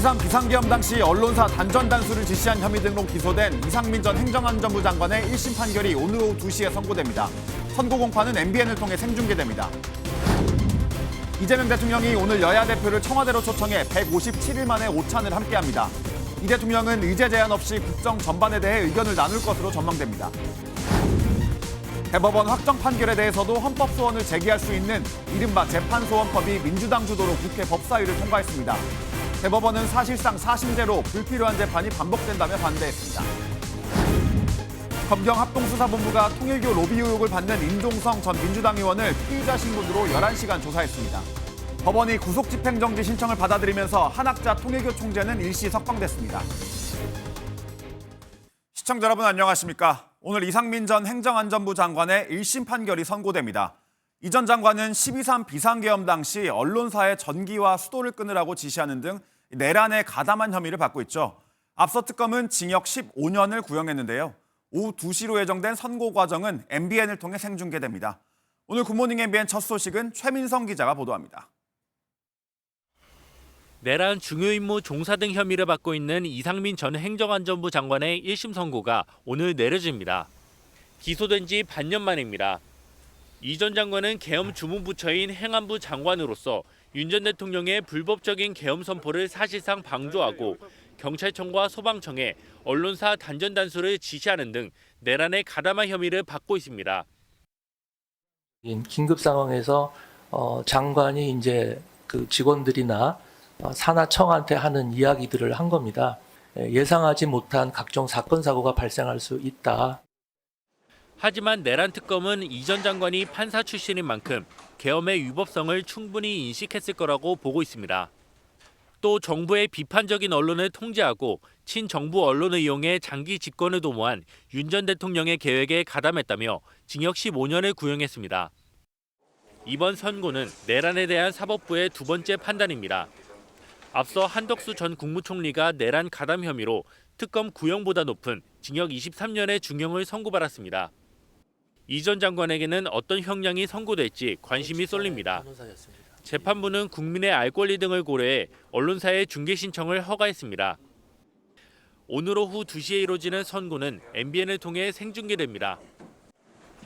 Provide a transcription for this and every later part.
12.3 비상계엄 당시 언론사 단전 단수를 지시한 혐의 등으로 기소된 이상민 전 행정안전부 장관의 1심 판결이 오늘 오후 2시에 선고됩니다. 선고 공판은 MBN을 통해 생중계됩니다. 이재명 대통령이 오늘 여야 대표를 청와대로 초청해 157일 만에 오찬을 함께합니다. 이 대통령은 의제 제한 없이 국정 전반에 대해 의견을 나눌 것으로 전망됩니다. 대법원 확정 판결에 대해서도 헌법 소원을 제기할 수 있는 이른바 재판소원법이 민주당 주도로 국회 법사위를 통과했습니다. 대법원은 사실상 사심제로 불필요한 재판이 반복된다며 반대했습니다. 검경합동수사본부가 통일교 로비 의혹을 받는 임종성 전 민주당 의원을 피의자 신분으로 11시간 조사했습니다. 법원이 구속집행정지 신청을 받아들이면서 한학자 통일교 총재는 일시 석방됐습니다. 시청자 여러분 안녕하십니까? 오늘 이상민 전 행정안전부 장관의 1심 판결이 선고됩니다. 이 전 장관은 12.3 비상계엄 당시 언론사의 전기와 수도를 끊으라고 지시하는 등 내란에 가담한 혐의를 받고 있죠. 앞서 특검은 징역 15년을 구형했는데요. 오후 2시로 예정된 선고 과정은 MBN을 통해 생중계됩니다. 오늘 굿모닝 MBN 첫 소식은 최민성 기자가 보도합니다. 내란 중요 임무 종사 등 혐의를 받고 있는 이상민 전 행정안전부 장관의 1심 선고가 오늘 내려집니다. 기소된 지 반년 만입니다. 이 전 장관은 계엄 주무부처인 행안부 장관으로서 윤 전 대통령의 불법적인 계엄 선포를 사실상 방조하고 경찰청과 소방청에 언론사 단전 단수를 지시하는 등 내란에 가담한 혐의를 받고 있습니다. 긴급 상황에서 장관이 이제 그 직원들이나 산하청한테 하는 이야기들을 한 겁니다. 예상하지 못한 각종 사건 사고가 발생할 수 있다. 하지만 내란 특검은 이 전 장관이 판사 출신인 만큼 계엄의 위법성을 충분히 인식했을 거라고 보고 있습니다. 또 정부의 비판적인 언론을 통제하고 친정부 언론을 이용해 장기 집권을 도모한 윤 전 대통령의 계획에 가담했다며 징역 15년을 구형했습니다. 이번 선고는 내란에 대한 사법부의 두 번째 판단입니다. 앞서 한덕수 전 국무총리가 내란 가담 혐의로 특검 구형보다 높은 징역 23년의 중형을 선고받았습니다. 이 전 장관에게는 어떤 형량이 선고될지 관심이 쏠립니다. 재판부는 국민의 알 권리 등을 고려해 언론사의 중개 신청을 허가했습니다. 오늘 오후 2시에 이뤄지는 선고는 MBN을 통해 생중계됩니다.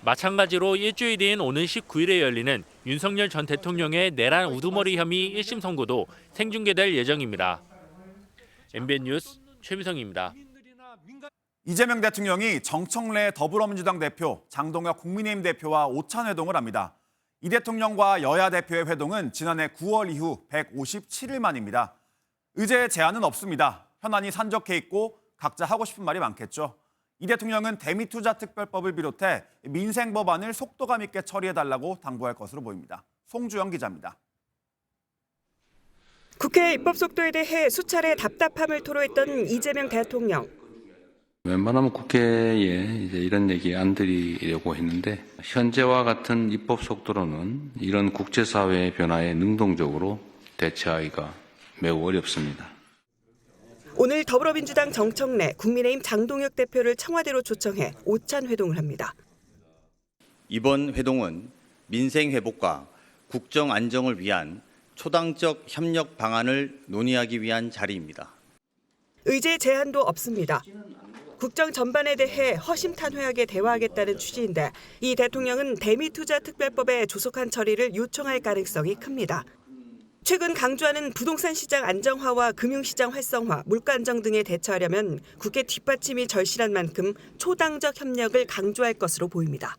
마찬가지로 일주일 뒤인 오늘 19일에 열리는 윤석열 전 대통령의 내란 우두머리 혐의 1심 선고도 생중계될 예정입니다. MBN 뉴스 최미성입니다. 이재명 대통령이 정청래 더불어민주당 대표, 장동혁 국민의힘 대표와 오찬 회동을 합니다. 이 대통령과 여야 대표의 회동은 지난해 9월 이후 157일 만입니다. 의제 제한은 없습니다. 현안이 산적해 있고 각자 하고 싶은 말이 많겠죠. 이 대통령은 대미투자특별법을 비롯해 민생 법안을 속도감 있게 처리해달라고 당부할 것으로 보입니다. 송주영 기자입니다. 국회 입법 속도에 대해 수차례 답답함을 토로했던 이재명 대통령. 웬만하면 국회에 이제 이런 얘기 안 드리려고 했는데 현재와 같은 입법 속도로는 이런 국제사회의 변화에 능동적으로 대처하기가 매우 어렵습니다. 오늘 더불어민주당 정청래, 국민의힘 장동혁 대표를 청와대로 초청해 오찬 회동을 합니다. 이번 회동은 민생 회복과 국정 안정을 위한 초당적 협력 방안을 논의하기 위한 자리입니다. 의제 제한도 없습니다. 국정 전반에 대해 허심탄회하게 대화하겠다는 취지인데 이 대통령은 대미투자특별법의 조속한 처리를 요청할 가능성이 큽니다. 최근 강조하는 부동산 시장 안정화와 금융시장 활성화, 물가 안정 등에 대처하려면 국회 뒷받침이 절실한 만큼 초당적 협력을 강조할 것으로 보입니다.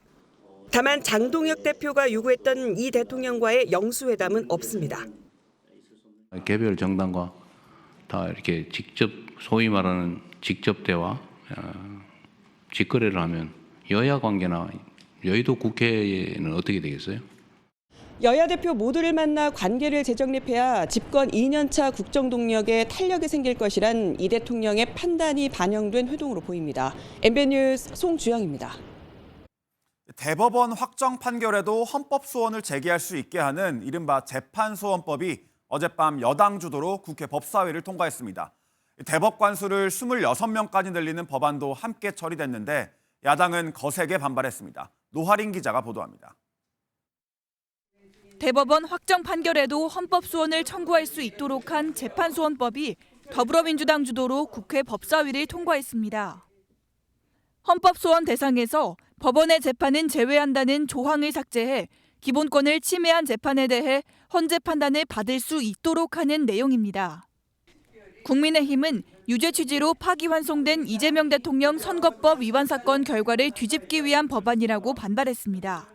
다만 장동혁 대표가 요구했던 이 대통령과의 영수회담은 없습니다. 개별 정당과 다 이렇게 직접 소위 말하는 직접 대화, 직거래를 하면 여야 관계나 여의도 국회에는 어떻게 되겠어요? 여야 대표 모두를 만나 관계를 재정립해야 집권 2년차 국정 동력에 탄력이 생길 것이란 이 대통령의 판단이 반영된 회동으로 보입니다. MBN 뉴스 송주영입니다. 대법원 확정 판결에도 헌법 소원을 제기할 수 있게 하는 이른바 재판소원법이 어젯밤 여당 주도로 국회 법사위를 통과했습니다. 대법관 수를 26명까지 늘리는 법안도 함께 처리됐는데 야당은 거세게 반발했습니다. 노하린 기자가 보도합니다. 대법원 확정 판결에도 헌법 소원을 청구할 수 있도록 한 재판소원법이 더불어민주당 주도로 국회 법사위를 통과했습니다. 헌법소원 대상에서 법원의 재판은 제외한다는 조항을 삭제해 기본권을 침해한 재판에 대해 헌재 판단을 받을 수 있도록 하는 내용입니다. 국민의힘은 유죄 취지로 파기환송된 이재명 대통령 선거법 위반 사건 결과를 뒤집기 위한 법안이라고 반발했습니다.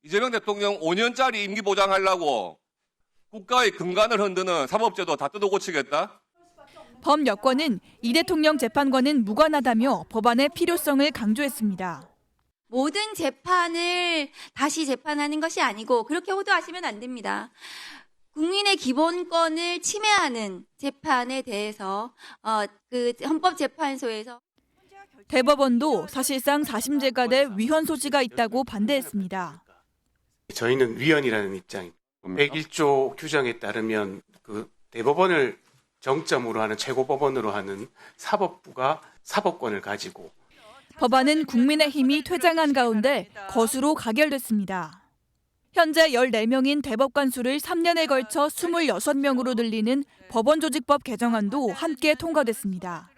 이재명 대통령 5년짜리 임기 보장하려고 국가의 근간을 흔드는 사법제도 다 뜯어고치겠다? 법 여권은 이 대통령 재판과는 무관하다며 법안의 필요성을 강조했습니다. 모든 재판을 다시 재판하는 것이 아니고 그렇게 호도하시면 안 됩니다. 국민의 기본권을 침해하는 재판에 대해서 헌법재판소에서 대법원도 사실상 사심제가 돼 위헌 소지가 있다고 반대했습니다. 저희는 위헌이라는 입장입니다. 101조 규정에 따르면 그 대법원을 정점으로 하는 최고법원으로 하는 사법부가 사법권을 가지고 법안은 국민의힘이 퇴장한 가운데 거수로 가결됐습니다. 현재 14명인 대법관 수를 3년에 걸쳐 26명으로 늘리는 법원조직법 개정안도 함께 통과됐습니다.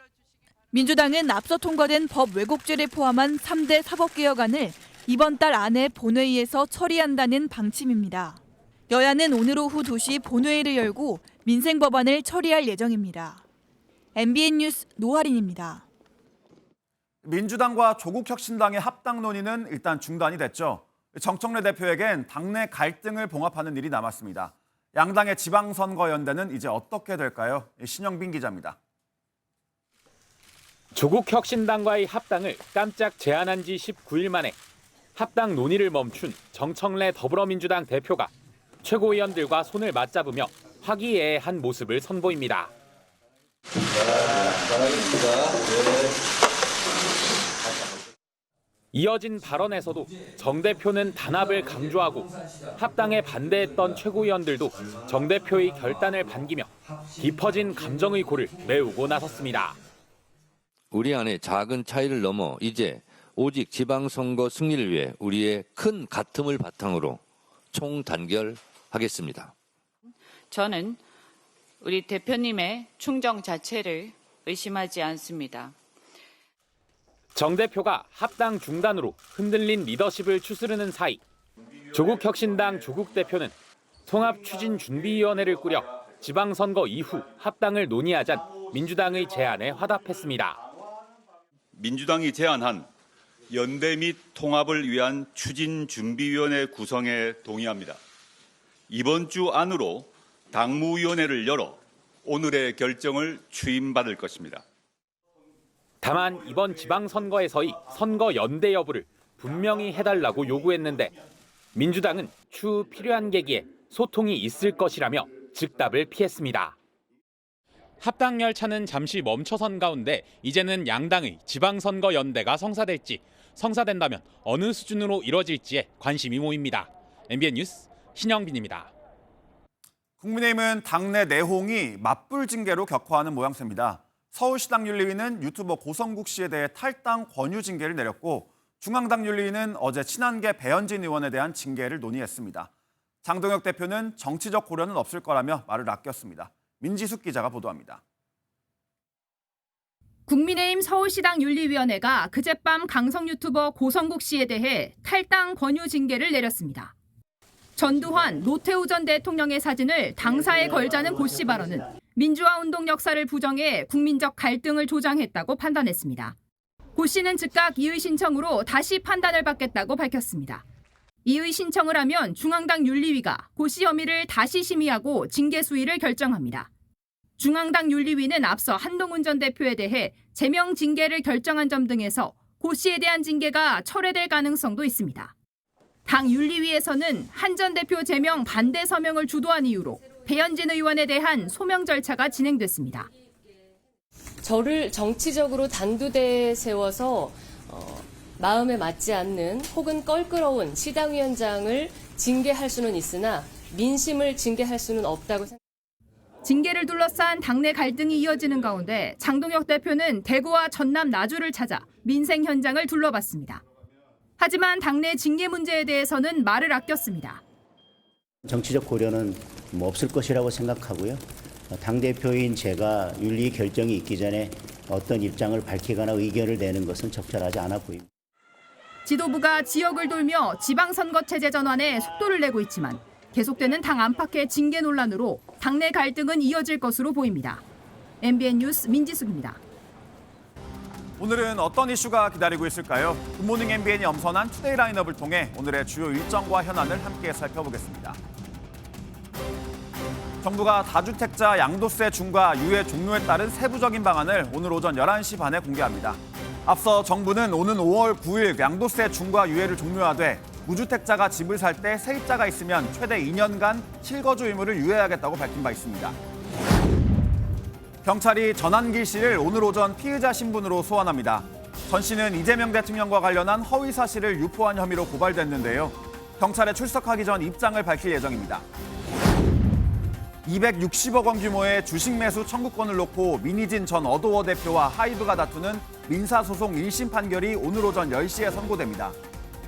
민주당은 앞서 통과된 법 왜곡죄를 포함한 3대 사법개혁안을 이번 달 안에 본회의에서 처리한다는 방침입니다. 여야는 오늘 오후 2시 본회의를 열고 민생 법안을 처리할 예정입니다. MBN 뉴스 노하린입니다. 민주당과 조국혁신당의 합당 논의는 일단 중단이 됐죠. 정청래 대표에겐 당내 갈등을 봉합하는 일이 남았습니다. 양당의 지방선거연대는 이제 어떻게 될까요? 신영빈 기자입니다. 조국혁신당과의 합당을 깜짝 제안한 지 19일 만에 합당 논의를 멈춘 정청래 더불어민주당 대표가 최고위원들과 손을 맞잡으며 화기애애한 모습을 선보입니다. 이어진 발언에서도 정 대표는 단합을 강조하고 합당에 반대했던 최고위원들도 정 대표의 결단을 반기며 깊어진 감정의 골을 메우고 나섰습니다. 우리 안에 작은 차이를 넘어 이제 오직 지방선거 승리를 위해 우리의 큰 가슴을 바탕으로 총단결하겠습니다. 저는 우리 대표님의 충정 자체를 의심하지 않습니다. 정 대표가 합당 중단으로 흔들린 리더십을 추스르는 사이 조국혁신당 조국 대표는 통합추진준비위원회를 꾸려 지방선거 이후 합당을 논의하잔 민주당의 제안에 화답했습니다. 민주당이 제안한 연대 및 통합을 위한 추진준비위원회 구성에 동의합니다. 이번 주 안으로 당무위원회를 열어 오늘의 결정을 추임받을 것입니다. 다만 이번 지방선거에서의 선거 연대 여부를 분명히 해달라고 요구했는데 민주당은 추후 필요한 계기에 소통이 있을 것이라며 즉답을 피했습니다. 합당 열차는 잠시 멈춰선 가운데 이제는 양당의 지방선거 연대가 성사된다면 어느 수준으로 이뤄질지에 관심이 모입니다. MBN 뉴스 신영빈입니다. 국민의힘은 당내 내홍이 맞불 징계로 격화하는 모양새입니다. 서울시당 윤리위는 유튜버 고성국 씨에 대해 탈당 권유 징계를 내렸고 중앙당 윤리위는 어제 친한계 배현진 의원에 대한 징계를 논의했습니다. 장동혁 대표는 정치적 고려는 없을 거라며 말을 아꼈습니다. 민지숙 기자가 보도합니다. 국민의힘 서울시당 윤리위원회가 그젯밤 강성 유튜버 고성국 씨에 대해 탈당 권유 징계를 내렸습니다. 전두환, 노태우 전 대통령의 사진을 당사에 걸자는 고 씨 발언은 민주화 운동 역사를 부정해 국민적 갈등을 조장했다고 판단했습니다. 고 씨는 즉각 이의 신청으로 다시 판단을 받겠다고 밝혔습니다. 이의 신청을 하면 중앙당 윤리위가 고 씨 혐의를 다시 심의하고 징계 수위를 결정합니다. 중앙당 윤리위는 앞서 한동훈 전 대표에 대해 제명 징계를 결정한 점 등에서 고 씨에 대한 징계가 철회될 가능성도 있습니다. 당 윤리위에서는 한 전 대표 제명 반대 서명을 주도한 이유로 배현진 의원에 대한 소명 절차가 진행됐습니다. 저를 정치적으로 단두대에 세워서 마음에 맞지 않는 혹은 껄끄러운 시당위원장을 징계할 수는 있으나 민심을 징계할 수는 없다고 생각합니다. 징계를 둘러싼 당내 갈등이 이어지는 가운데 장동혁 대표는 대구와 전남 나주를 찾아 민생 현장을 둘러봤습니다. 하지만 당내 징계 문제에 대해서는 말을 아꼈습니다. 정치적 고려는 없을 것이라고 생각하고요. 당대표인 제가 윤리 결정이 있기 전에 어떤 입장을 밝히거나 의견을 내는 것은 적절하지 않아 보입니다. 지도부가 지역을 돌며 지방선거 체제 전환에 속도를 내고 있지만 계속되는 당 안팎의 징계 논란으로 당내 갈등은 이어질 것으로 보입니다. MBN 뉴스 민지숙입니다. 오늘은 어떤 이슈가 기다리고 있을까요? 굿모닝 MBN이 엄선한 투데이 라인업을 통해 오늘의 주요 일정과 현안을 함께 살펴보겠습니다. 정부가 다주택자 양도세 중과 유예 종료에 따른 세부적인 방안을 오늘 오전 11시 반에 공개합니다. 앞서 정부는 오는 5월 9일 양도세 중과 유예를 종료하되 무주택자가 집을 살 때 세입자가 있으면 최대 2년간 실거주 의무를 유예하겠다고 밝힌 바 있습니다. 경찰이 전한길 씨를 오늘 오전 피의자 신분으로 소환합니다. 전 씨는 이재명 대통령과 관련한 허위 사실을 유포한 혐의로 고발됐는데요. 경찰에 출석하기 전 입장을 밝힐 예정입니다. 260억 원 규모의 주식 매수 청구권을 놓고 민희진 전 어도어 대표와 하이브가 다투는 민사소송 1심 판결이 오늘 오전 10시에 선고됩니다.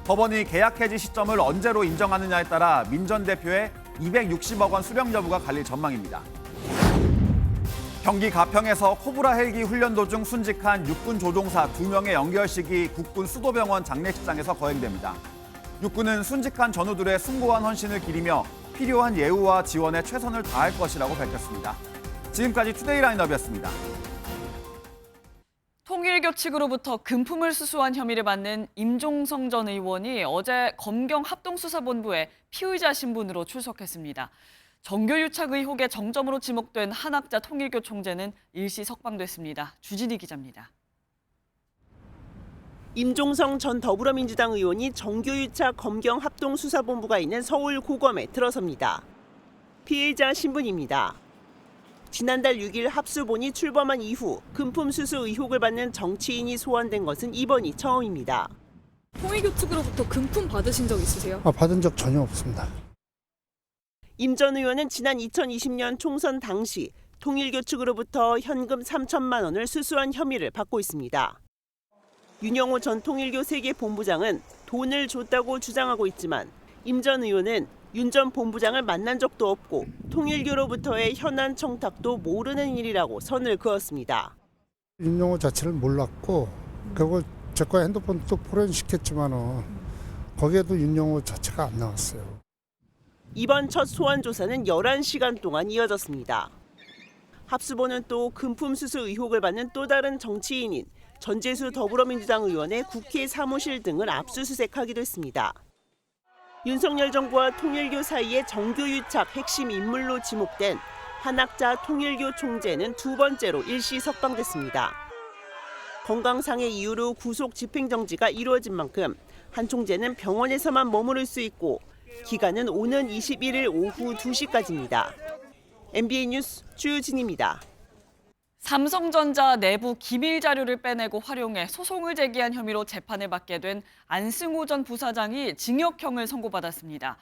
법원이 계약 해지 시점을 언제로 인정하느냐에 따라 민 전 대표의 260억 원 수령 여부가 갈릴 전망입니다. 경기 가평에서 코브라 헬기 훈련 도중 순직한 육군 조종사 2명의 연결식이 국군 수도병원 장례식장에서 거행됩니다. 육군은 순직한 전우들의 숭고한 헌신을 기리며 필요한 예우와 지원에 최선을 다할 것이라고 밝혔습니다. 지금까지 투데이 라인업이었습니다. 통일교 측으로부터 금품을 수수한 혐의를 받는 임종성 전 의원이 어제 검경 합동수사본부에 피의자 신분으로 출석했습니다. 정교유착 의혹의 정점으로 지목된 한학자 통일교 총재는 일시 석방됐습니다. 주진희 기자입니다. 임종성 전 더불어민주당 의원이 정교유착 검경 합동수사본부가 있는 서울 고검에 들어섭니다. 피해자 신분입니다. 지난달 6일 합수본이 출범한 이후 금품 수수 의혹을 받는 정치인이 소환된 것은 이번이 처음입니다. 통일교 측으로부터 금품 받으신 적 있으세요? 받은 적 전혀 없습니다. 임 전 의원은 지난 2020년 총선 당시 통일교 측으로부터 현금 3천만 원을 수수한 혐의를 받고 있습니다. 윤영호 전 통일교 세계본부장은 돈을 줬다고 주장하고 있지만 임 전 의원은 윤 전 본부장을 만난 적도 없고 통일교로부터의 현안 청탁도 모르는 일이라고 선을 그었습니다. 윤영호 자체를 몰랐고 그리고 제 거 핸드폰도 포렌식했지만 거기에도 윤영호 자체가 안 나왔어요. 이번 첫 소환 조사는 11시간 동안 이어졌습니다. 합수본은 또 금품 수수 의혹을 받는 또 다른 정치인인 전재수 더불어민주당 의원의 국회 사무실 등을 압수수색하기도 했습니다. 윤석열 정부와 통일교 사이의 정교유착 핵심 인물로 지목된 한학자 통일교 총재는 두 번째로 일시 석방됐습니다. 건강상의 이유로 구속 집행정지가 이루어진 만큼 한 총재는 병원에서만 머무를 수 있고 기간은 오는 21일 오후 2시까지입니다. MBN 뉴스 주유진입니다. 삼성전자 내부 기밀 자료를 빼내고 활용해 소송을 제기한 혐의로 재판을 받게 된 안승호 전 부사장이 징역형을 선고받았습니다.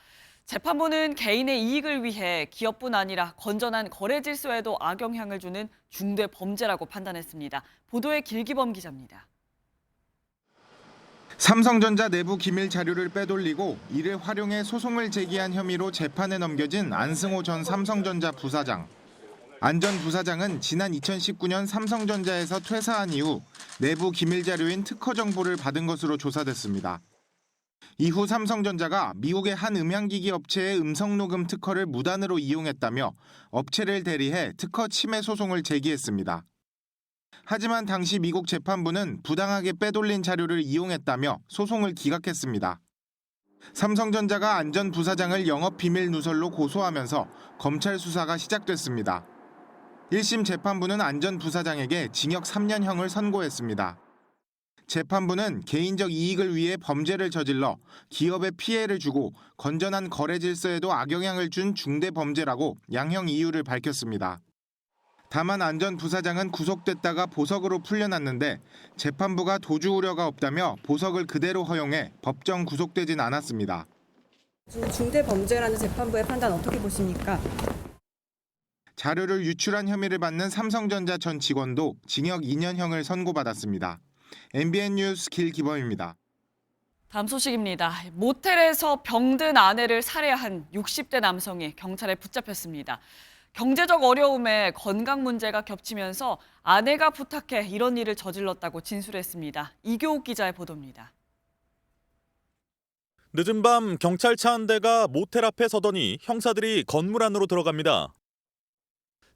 재판부는 개인의 이익을 위해 기업뿐 아니라 건전한 거래 질서에도 악영향을 주는 중대 범죄라고 판단했습니다. 보도에 길기범 기자입니다. 삼성전자 내부 기밀 자료를 빼돌리고 이를 활용해 소송을 제기한 혐의로 재판에 넘겨진 안승호 전 삼성전자 부사장. 안 전 부사장은 지난 2019년 삼성전자에서 퇴사한 이후 내부 기밀 자료인 특허 정보를 받은 것으로 조사됐습니다. 이후 삼성전자가 미국의 한 음향기기 업체의 음성 녹음 특허를 무단으로 이용했다며 업체를 대리해 특허 침해 소송을 제기했습니다. 하지만 당시 미국 재판부는 부당하게 빼돌린 자료를 이용했다며 소송을 기각했습니다. 삼성전자가 안 전 부사장을 영업비밀 누설로 고소하면서 검찰 수사가 시작됐습니다. 1심 재판부는 안 전 부사장에게 징역 3년형을 선고했습니다. 재판부는 개인적 이익을 위해 범죄를 저질러 기업에 피해를 주고 건전한 거래 질서에도 악영향을 준 중대 범죄라고 양형 이유를 밝혔습니다. 다만 안 전 부사장은 구속됐다가 보석으로 풀려났는데 재판부가 도주 우려가 없다며 보석을 그대로 허용해 법정 구속되진 않았습니다. 중대 범죄라는 재판부의 판단 어떻게 보십니까? 자료를 유출한 혐의를 받는 삼성전자 전 직원도 징역 2년형을 선고받았습니다. MBN 뉴스 길기범입니다. 다음 소식입니다. 모텔에서 병든 아내를 살해한 60대 남성이 경찰에 붙잡혔습니다. 경제적 어려움에 건강 문제가 겹치면서 아내가 부탁해 이런 일을 저질렀다고 진술했습니다. 이교욱 기자의 보도입니다. 늦은 밤 경찰차 한 대가 모텔 앞에 서더니 형사들이 건물 안으로 들어갑니다.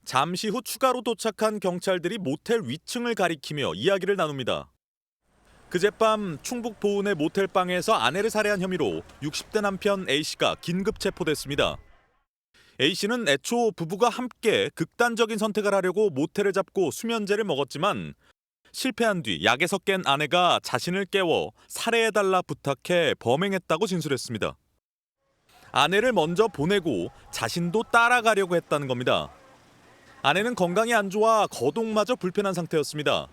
잠시 후 추가로 도착한 경찰들이 모텔 위층을 가리키며 이야기를 나눕니다. 그젯밤 충북 보은의 모텔방에서 아내를 살해한 혐의로 60대 남편 A씨가 긴급 체포됐습니다. A씨는 애초 부부가 함께 극단적인 선택을 하려고 모텔을 잡고 수면제를 먹었지만 실패한 뒤 약에서 깬 아내가 자신을 깨워 살해해달라 부탁해 범행했다고 진술했습니다. 아내를 먼저 보내고 자신도 따라가려고 했다는 겁니다. 아내는 건강이 안 좋아 거동마저 불편한 상태였습니다.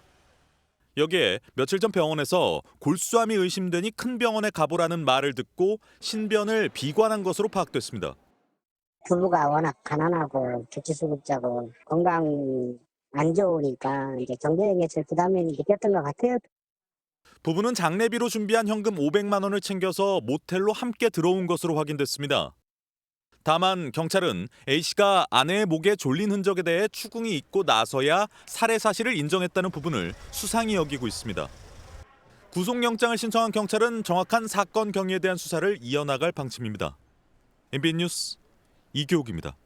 여기에 며칠 전 병원에서 골수암이 의심되니 큰 병원에 가보라는 말을 듣고 신변을 비관한 것으로 파악됐습니다. 부부가 워낙 가난하고 교치수급자고 건강이 안 좋으니까 이제 경제적인 부담이 느꼈던 것 같아요. 부부는 장례비로 준비한 현금 500만 원을 챙겨서 모텔로 함께 들어온 것으로 확인됐습니다. 다만 경찰은 A씨가 아내의 목에 졸린 흔적에 대해 추궁이 있고 나서야 살해 사실을 인정했다는 부분을 수상히 여기고 있습니다. 구속영장을 신청한 경찰은 정확한 사건 경위에 대한 수사를 이어나갈 방침입니다. MBN 뉴스 이교욱입니다.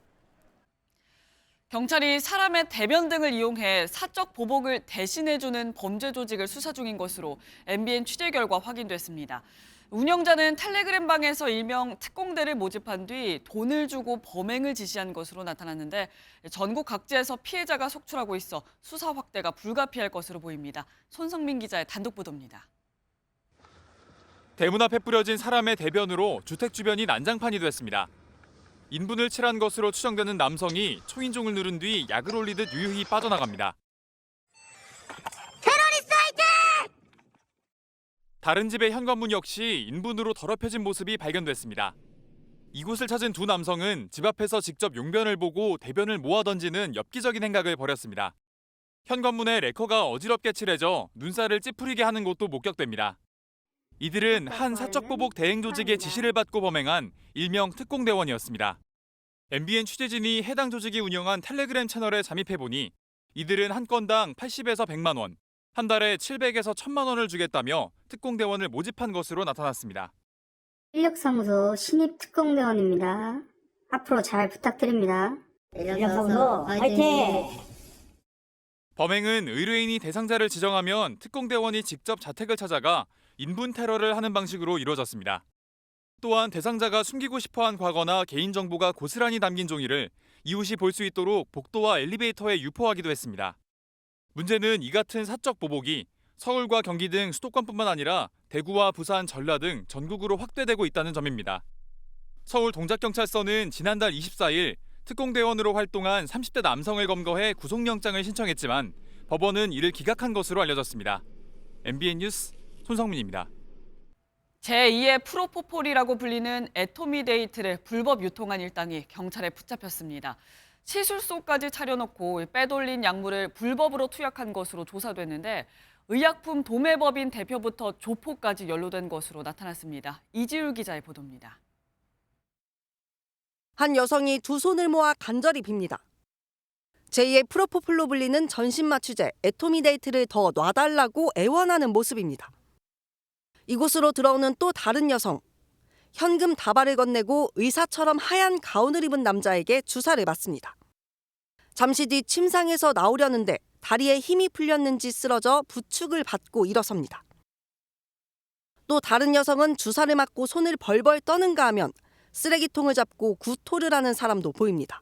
경찰이 사람의 대변 등을 이용해 사적 보복을 대신해주는 범죄 조직을 수사 중인 것으로 MBN 취재 결과 확인됐습니다. 운영자는 텔레그램 방에서 일명 특공대를 모집한 뒤 돈을 주고 범행을 지시한 것으로 나타났는데 전국 각지에서 피해자가 속출하고 있어 수사 확대가 불가피할 것으로 보입니다. 손성민 기자의 단독 보도입니다. 대문 앞에 뿌려진 사람의 대변으로 주택 주변이 난장판이 됐습니다. 인분을 칠한 것으로 추정되는 남성이 초인종을 누른 뒤 약을 올리듯 유유히 빠져나갑니다. 테러리스트 화이팅! 다른 집의 현관문 역시 인분으로 더럽혀진 모습이 발견됐습니다. 이곳을 찾은 두 남성은 집 앞에서 직접 용변을 보고 대변을 모아 던지는 엽기적인 행각을 벌였습니다. 현관문에 레커가 어지럽게 칠해져 눈살을 찌푸리게 하는 곳도 목격됩니다. 이들은 한 사적보복 대행 조직의 지시를 받고 범행한 일명 특공대원이었습니다. MBN 취재진이 해당 조직이 운영한 텔레그램 채널에 잠입해보니 이들은 한 건당 80에서 100만 원, 한 달에 700에서 1000만 원을 주겠다며 특공대원을 모집한 것으로 나타났습니다. 인력사무소 신입 특공대원입니다. 앞으로 잘 부탁드립니다. 인력사무소 화이팅! 범행은 의뢰인이 대상자를 지정하면 특공대원이 직접 자택을 찾아가 인분 테러를 하는 방식으로 이루어졌습니다. 또한 대상자가 숨기고 싶어한 과거나 개인정보가 고스란히 담긴 종이를 이웃이 볼 수 있도록 복도와 엘리베이터에 유포하기도 했습니다. 문제는 이 같은 사적 보복이 서울과 경기 등 수도권뿐만 아니라 대구와 부산, 전라 등 전국으로 확대되고 있다는 점입니다. 서울 동작경찰서는 지난달 24일 특공대원으로 활동한 30대 남성을 검거해 구속영장을 신청했지만 법원은 이를 기각한 것으로 알려졌습니다. MBN 뉴스 손성민입니다. 제2의 프로포폴이라고 불리는 애토미데이트를 불법 유통한 일당이 경찰에 붙잡혔습니다. 시술소까지 차려놓고 빼돌린 약물을 불법으로 투약한 것으로 조사됐는데 의약품 도매법인 대표부터 조포까지 연루된 것으로 나타났습니다. 이지율 기자의 보도입니다. 한 여성이 두 손을 모아 간절히 빕니다. 제2의 프로포폴로 불리는 전신마취제 애토미데이트를 더 놔달라고 애원하는 모습입니다. 이곳으로 들어오는 또 다른 여성. 현금 다발을 건네고 의사처럼 하얀 가운을 입은 남자에게 주사를 맞습니다. 잠시 뒤 침상에서 나오려는데 다리에 힘이 풀렸는지 쓰러져 부축을 받고 일어섭니다. 또 다른 여성은 주사를 맞고 손을 벌벌 떠는가 하면 쓰레기통을 잡고 구토를 하는 사람도 보입니다.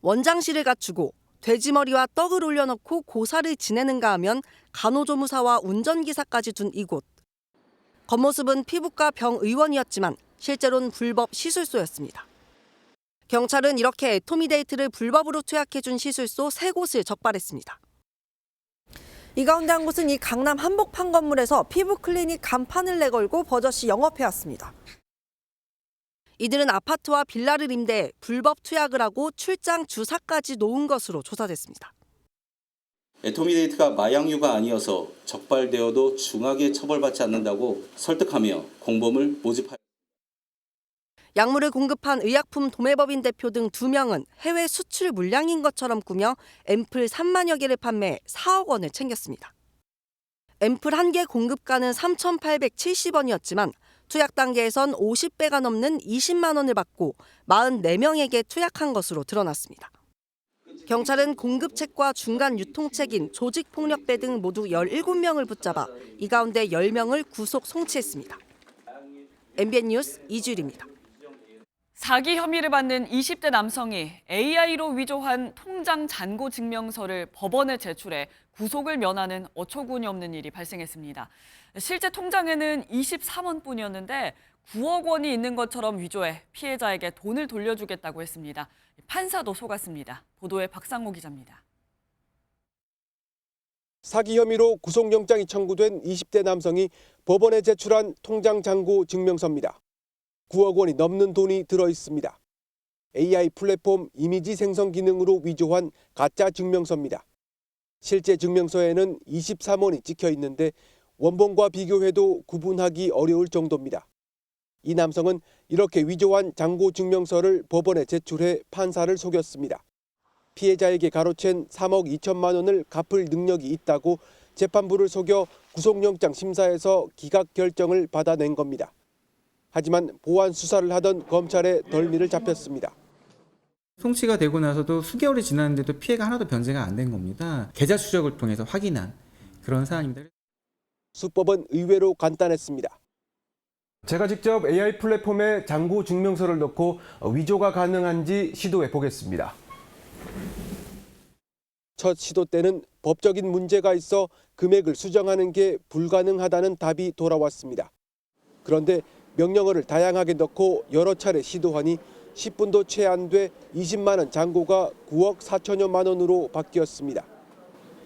원장실을 갖추고 돼지머리와 떡을 올려놓고 고사를 지내는가 하면 간호조무사와 운전기사까지 둔 이곳. 겉모습은 피부과 병의원이었지만 실제로는 불법 시술소였습니다. 경찰은 이렇게 애토미데이트를 불법으로 투약해준 시술소 3곳을 적발했습니다. 이 가운데 한 곳은 이 강남 한복판 건물에서 피부 클리닉 간판을 내걸고 버젓이 영업해왔습니다. 이들은 아파트와 빌라를 임대해 불법 투약을 하고 출장 주사까지 놓은 것으로 조사됐습니다. 애토미데이트가 마약류가 아니어서 적발되어도 중하게 처벌받지 않는다고 설득하며 공범을 모집하였습니다. 약물을 공급한 의약품 도매법인 대표 등 2명은 해외 수출 물량인 것처럼 꾸며 앰플 3만여 개를 판매 4억 원을 챙겼습니다. 앰플 1개 공급가는 3,870원이었지만 투약 단계에선 50배가 넘는 20만 원을 받고 44명에게 투약한 것으로 드러났습니다. 경찰은 공급책과 중간 유통책인 조직폭력배 등 모두 17명을 붙잡아 이 가운데 10명을 구속 송치했습니다. MBN 뉴스 이주일입니다. 사기 혐의를 받는 20대 남성이 AI로 위조한 통장 잔고 증명서를 법원에 제출해 구속을 면하는 어처구니없는 일이 발생했습니다. 실제 통장에는 23원뿐이었는데 9억 원이 있는 것처럼 위조해 피해자에게 돈을 돌려주겠다고 했습니다. 판사도 속았습니다. 보도에 박상호 기자입니다. 사기 혐의로 구속영장이 청구된 20대 남성이 법원에 제출한 통장 잔고 증명서입니다. 9억 원이 넘는 돈이 들어있습니다. AI 플랫폼 이미지 생성 기능으로 위조한 가짜 증명서입니다. 실제 증명서에는 23원이 찍혀 있는데 원본과 비교해도 구분하기 어려울 정도입니다. 이 남성은 이렇게 위조한 잔고 증명서를 법원에 제출해 판사를 속였습니다. 피해자에게 가로챈 3억 2천만 원을 갚을 능력이 있다고 재판부를 속여 구속영장 심사에서 기각 결정을 받아낸 겁니다. 하지만 보안 수사를 하던 검찰에 덜미를 잡혔습니다. 송치가 되고 나서도 수개월이 지났는데도 피해가 하나도 변제가 안 된 겁니다. 계좌 추적을 통해서 확인한 그런 사안입니다. 수법은 의외로 간단했습니다. 제가 직접 AI 플랫폼에 잔고 증명서를 넣고 위조가 가능한지 시도해 보겠습니다. 첫 시도 때는 법적인 문제가 있어 금액을 수정하는 게 불가능하다는 답이 돌아왔습니다. 그런데 명령어를 다양하게 넣고 여러 차례 시도하니 10분도 채 안 돼 20만 원 잔고가 9억 4천여만 원으로 바뀌었습니다.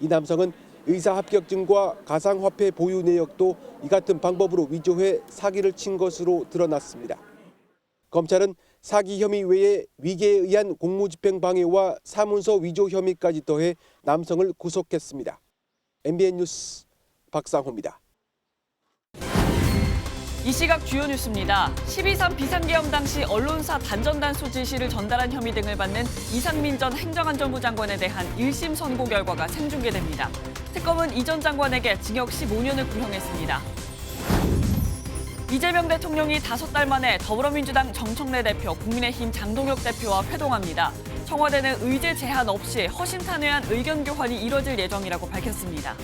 이 남성은 의사 합격증과 가상화폐 보유 내역도 이 같은 방법으로 위조해 사기를 친 것으로 드러났습니다. 검찰은 사기 혐의 외에 위계에 의한 공무집행 방해와 사문서 위조 혐의까지 더해 남성을 구속했습니다. MBN 뉴스 박상호입니다. 이 시각 주요 뉴스입니다. 12.3 비상계엄 당시 언론사 단전단수 지시를 전달한 혐의 등을 받는 이상민 전 행정안전부 장관에 대한 1심 선고 결과가 생중계됩니다. 특검은 이 전 장관에게 징역 15년을 구형했습니다. 이재명 대통령이 5달 만에 더불어민주당 정청래 대표, 국민의힘 장동혁 대표와 회동합니다. 청와대는 의제 제한 없이 허심탄회한 의견 교환이 이뤄질 예정이라고 밝혔습니다.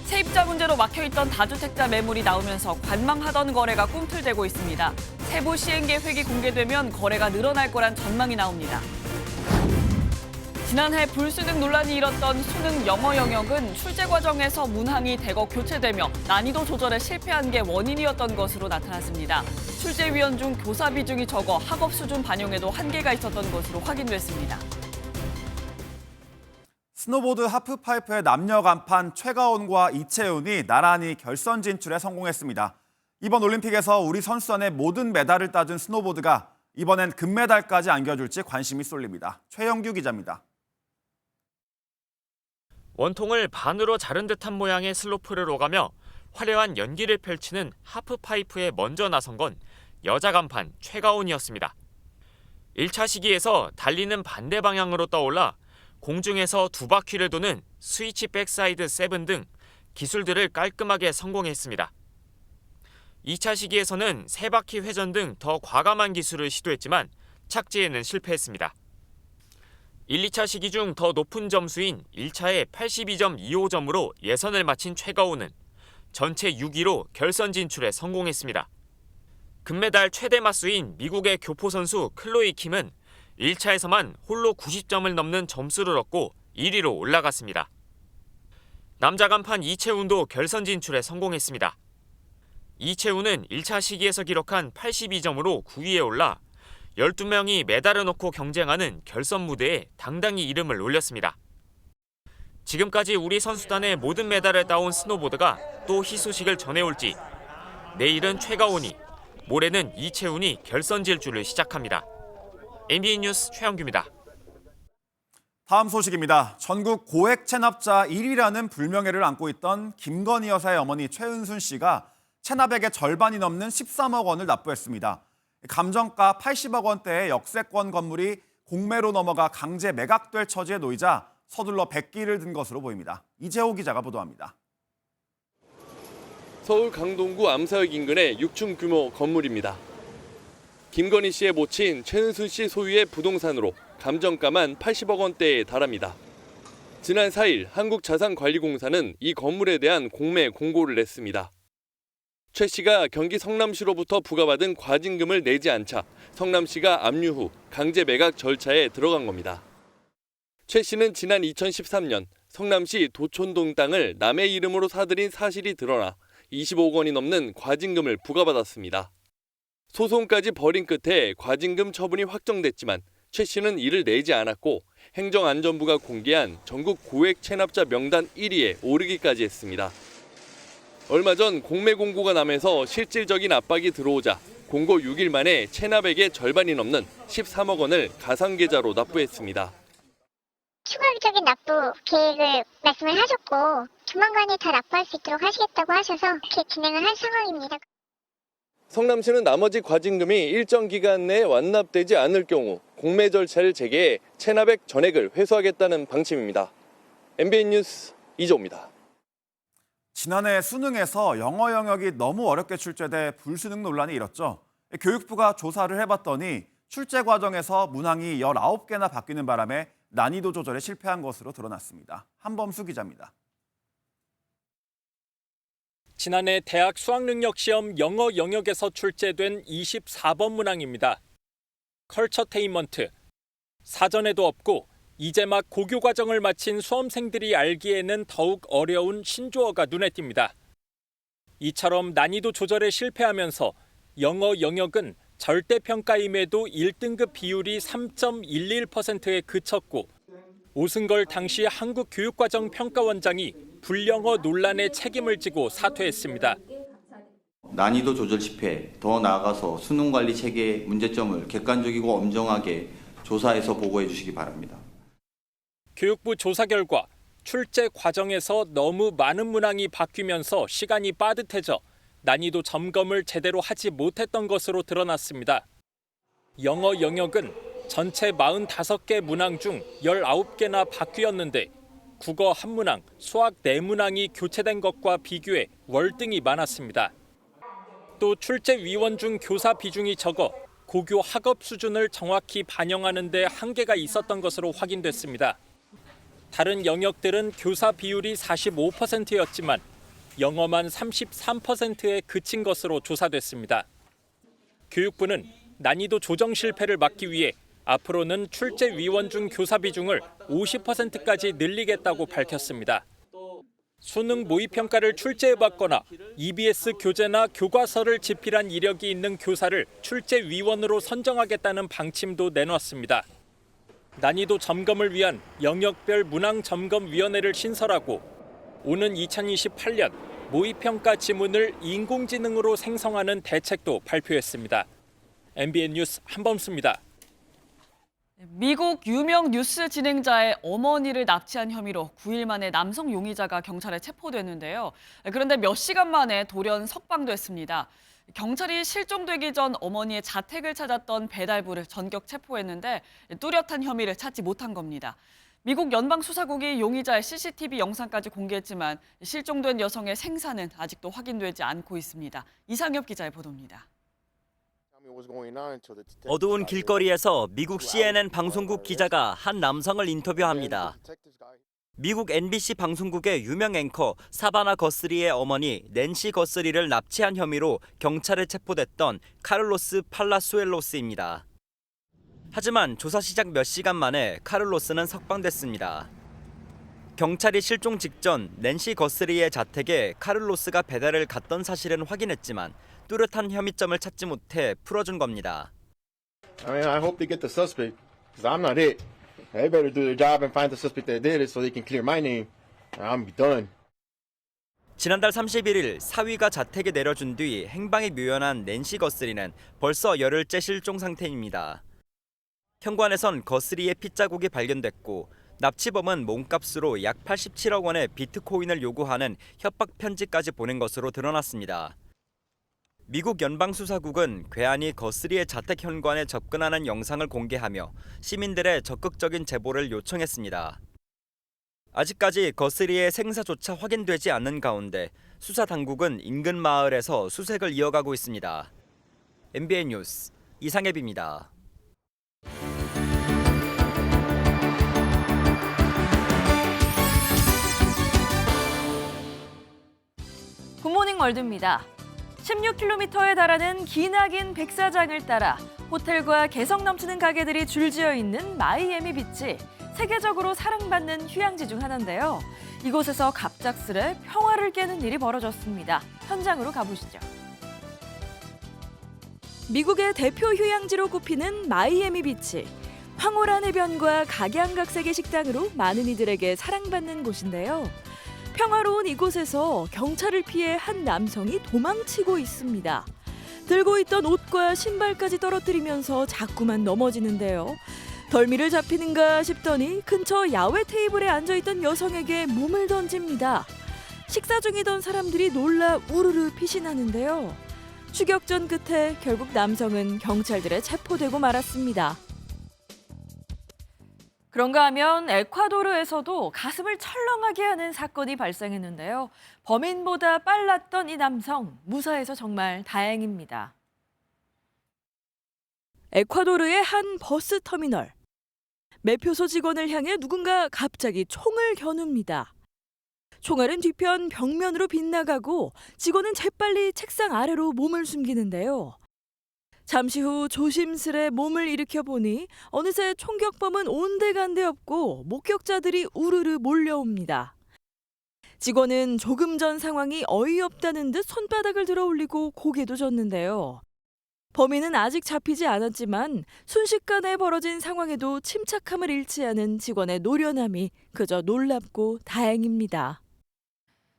세입자 문제로 막혀있던 다주택자 매물이 나오면서 관망하던 거래가 꿈틀대고 있습니다. 세부 시행 계획이 공개되면 거래가 늘어날 거란 전망이 나옵니다. 지난해 불수능 논란이 일었던 수능 영어 영역은 출제 과정에서 문항이 대거 교체되며 난이도 조절에 실패한 게 원인이었던 것으로 나타났습니다. 출제위원 중 교사 비중이 적어 학업 수준 반영에도 한계가 있었던 것으로 확인됐습니다. 스노보드 하프파이프의 남녀 간판 최가온과 이채훈이 나란히 결선 진출에 성공했습니다. 이번 올림픽에서 우리 선수단의 모든 메달을 따준 스노보드가 이번엔 금메달까지 안겨줄지 관심이 쏠립니다. 최영규 기자입니다. 원통을 반으로 자른 듯한 모양의 슬로프를 오가며 화려한 연기를 펼치는 하프파이프에 먼저 나선 건 여자 간판 최가온이었습니다. 1차 시기에서 달리는 반대 방향으로 떠올라 공중에서 2바퀴를 도는 스위치 백사이드 7 등 기술들을 깔끔하게 성공했습니다. 2차 시기에서는 3바퀴 회전 등 더 과감한 기술을 시도했지만 착지에는 실패했습니다. 1, 2차 시기 중 더 높은 점수인 1차의 82.25점으로 예선을 마친 최가온은 전체 6위로 결선 진출에 성공했습니다. 금메달 최대 마수인 미국의 교포 선수 클로이 킴은 1차에서만 홀로 90점을 넘는 점수를 얻고 1위로 올라갔습니다. 남자 간판 이채훈도 결선 진출에 성공했습니다. 이채훈은 1차 시기에서 기록한 82점으로 9위에 올라 12명이 메달을 놓고 경쟁하는 결선 무대에 당당히 이름을 올렸습니다. 지금까지 우리 선수단의 모든 메달을 따온 스노보드가 또 희소식을 전해올지 내일은 최가온이, 모레는 이채훈이 결선 질주를 시작합니다. MBN 뉴스 최영규입니다. 다음 소식입니다. 전국 고액 체납자 1위라는 불명예를 안고 있던 김건희 여사의 어머니 최은순 씨가 체납액의 절반이 넘는 13억 원을 납부했습니다. 감정가 80억 원대의 역세권 건물이 공매로 넘어가 강제 매각될 처지에 놓이자 서둘러 백기를 든 것으로 보입니다. 이재호 기자가 보도합니다. 서울 강동구 암사역 인근의 6층 규모 건물입니다. 김건희 씨의 모친 최은순 씨 소유의 부동산으로 감정가만 80억 원대에 달합니다. 지난 4일 한국자산관리공사는 이 건물에 대한 공매 공고를 냈습니다. 최 씨가 경기 성남시로부터 부과받은 과징금을 내지 않자 성남시가 압류 후 강제 매각 절차에 들어간 겁니다. 최 씨는 지난 2013년 성남시 도촌동 땅을 남의 이름으로 사들인 사실이 드러나 25억 원이 넘는 과징금을 부과받았습니다. 소송까지 벌인 끝에 과징금 처분이 확정됐지만 최 씨는 이를 내지 않았고 행정안전부가 공개한 전국 고액 체납자 명단 1위에 오르기까지 했습니다. 얼마 전 공매 공고가 나면서 실질적인 압박이 들어오자 공고 6일 만에 체납액의 절반이 넘는 13억 원을 가상계좌로 납부했습니다. 추가적인 납부 계획을 말씀을 하셨고 조만간에 다 납부할 수 있도록 하시겠다고 하셔서 이렇게 진행을 한 상황입니다. 성남시는 나머지 과징금이 일정 기간 내에 완납되지 않을 경우 공매 절차를 재개해 체납액 전액을 회수하겠다는 방침입니다. MBN 뉴스 이조입니다. 지난해 수능에서 영어 영역이 너무 어렵게 출제돼 불수능 논란이 일었죠. 교육부가 조사를 해봤더니 출제 과정에서 문항이 19개나 바뀌는 바람에 난이도 조절에 실패한 것으로 드러났습니다. 한범수 기자입니다. 지난해 대학 수학능력시험 영어 영역에서 출제된 24번 문항입니다. 컬처테인먼트. 사전에도 없고 이제 막 고교 과정을 마친 수험생들이 알기에는 더욱 어려운 신조어가 눈에 띕니다. 이처럼 난이도 조절에 실패하면서 영어 영역은 절대평가임에도 1등급 비율이 3.11%에 그쳤고 오승걸 당시 한국교육과정평가원장이 불영어 논란에 책임을 지고 사퇴했습니다. 난이도 조절 실패, 더 나아가서 수능 관리 체계의 문제점을 객관적이고 엄정하게 조사해서 보고해 주시기 바랍니다. 교육부 조사 결과 출제 과정에서 너무 많은 문항이 바뀌면서 시간이 빠듯해져 난이도 점검을 제대로 하지 못했던 것으로 드러났습니다. 영어 영역은 전체 45개 문항 중 19개나 바뀌었는데 국어 1문항, 수학 4문항이 교체된 것과 비교해 월등히 많았습니다. 또 출제 위원 중 교사 비중이 적어 고교 학업 수준을 정확히 반영하는 데 한계가 있었던 것으로 확인됐습니다. 다른 영역들은 교사 비율이 45%였지만 영어만 33%에 그친 것으로 조사됐습니다. 교육부는 난이도 조정 실패를 막기 위해 앞으로는 출제 위원 중 교사 비중을 50%까지 늘리겠다고 밝혔습니다. 수능 모의평가를 출제해봤거나 EBS 교재나 교과서를 집필한 이력이 있는 교사를 출제 위원으로 선정하겠다는 방침도 내놨습니다. 난이도 점검을 위한 영역별 문항점검위원회를 신설하고 오는 2028년 모의평가 지문을 인공지능으로 생성하는 대책도 발표했습니다. MBN 뉴스 한범수입니다. 미국 유명 뉴스 진행자의 어머니를 납치한 혐의로 9일 만에 남성 용의자가 경찰에 체포됐는데요. 그런데 몇 시간 만에 돌연 석방됐습니다. 경찰이 실종되기 전 어머니의 자택을 찾았던 배달부를 전격 체포했는데 뚜렷한 혐의를 찾지 못한 겁니다. 미국 연방수사국이 용의자의 CCTV 영상까지 공개했지만 실종된 여성의 생사는 아직도 확인되지 않고 있습니다. 이상엽 기자의 보도입니다. 어두운 길거리에서 미국 CNN 방송국 기자가 한 남성을 인터뷰합니다. 미국 NBC 방송국의 유명 앵커 사바나 거스리의 어머니 낸시 거스리를 납치한 혐의로 경찰에 체포됐던 카를로스 팔라수엘로스입니다. 하지만 조사 시작 몇 시간 만에 카를로스는 석방됐습니다. 경찰이 실종 직전 낸시 거스리의 자택에 카를로스가 배달을 갔던 사실은 확인했지만 뚜렷한 혐의점을 찾지 못해 풀어준 겁니다. I mean, I hope they get the suspect, because I'm not it. They better do their job and find the suspect that did it so they can clear my name. I'm be done. 지난달 31일 사위가 자택에 내려준 뒤 행방이 묘연한 낸시 거스리는 벌써 열흘째 실종 상태입니다. 현관에선 거스리의 핏자국이 발견됐고 납치범은 몸값으로 약 87억 원의 비트코인을 요구하는 협박 편지까지 보낸 것으로 드러났습니다. 미국 연방수사국은 괴한이 거스리의 자택 현관에 접근하는 영상을 공개하며 시민들의 적극적인 제보를 요청했습니다. 아직까지 거스리의 생사조차 확인되지 않는 가운데 수사 당국은 인근 마을에서 수색을 이어가고 있습니다. MBN 뉴스 이상엽입니다. 굿모닝 월드입니다. 16km에 달하는 기나긴 백사장을 따라 호텔과 개성 넘치는 가게들이 줄지어 있는 마이애미 비치. 세계적으로 사랑받는 휴양지 중 하나인데요. 이곳에서 갑작스레 평화를 깨는 일이 벌어졌습니다. 현장으로 가보시죠. 미국의 대표 휴양지로 꼽히는 마이애미 비치. 황홀한 해변과 각양각색의 식당으로 많은 이들에게 사랑받는 곳인데요. 평화로운 이곳에서 경찰을 피해 한 남성이 도망치고 있습니다. 들고 있던 옷과 신발까지 떨어뜨리면서 자꾸만 넘어지는데요. 덜미를 잡히는가 싶더니 근처 야외 테이블에 앉아있던 여성에게 몸을 던집니다. 식사 중이던 사람들이 놀라 우르르 피신하는데요. 추격전 끝에 결국 남성은 경찰들에 체포되고 말았습니다. 그런가 하면 에콰도르에서도 가슴을 철렁하게 하는 사건이 발생했는데요. 범인보다 빨랐던 이 남성, 무사해서 정말 다행입니다. 에콰도르의 한 버스 터미널. 매표소 직원을 향해 누군가 갑자기 총을 겨눕니다. 총알은 뒤편 벽면으로 빗나가고 직원은 재빨리 책상 아래로 몸을 숨기는데요. 잠시 후 조심스레 몸을 일으켜 보니 어느새 총격범은 온데간데 없고 목격자들이 우르르 몰려옵니다. 직원은 조금 전 상황이 어이없다는 듯 손바닥을 들어 올리고 고개도 젓는데요. 범인은 아직 잡히지 않았지만 순식간에 벌어진 상황에도 침착함을 잃지 않은 직원의 노련함이 그저 놀랍고 다행입니다.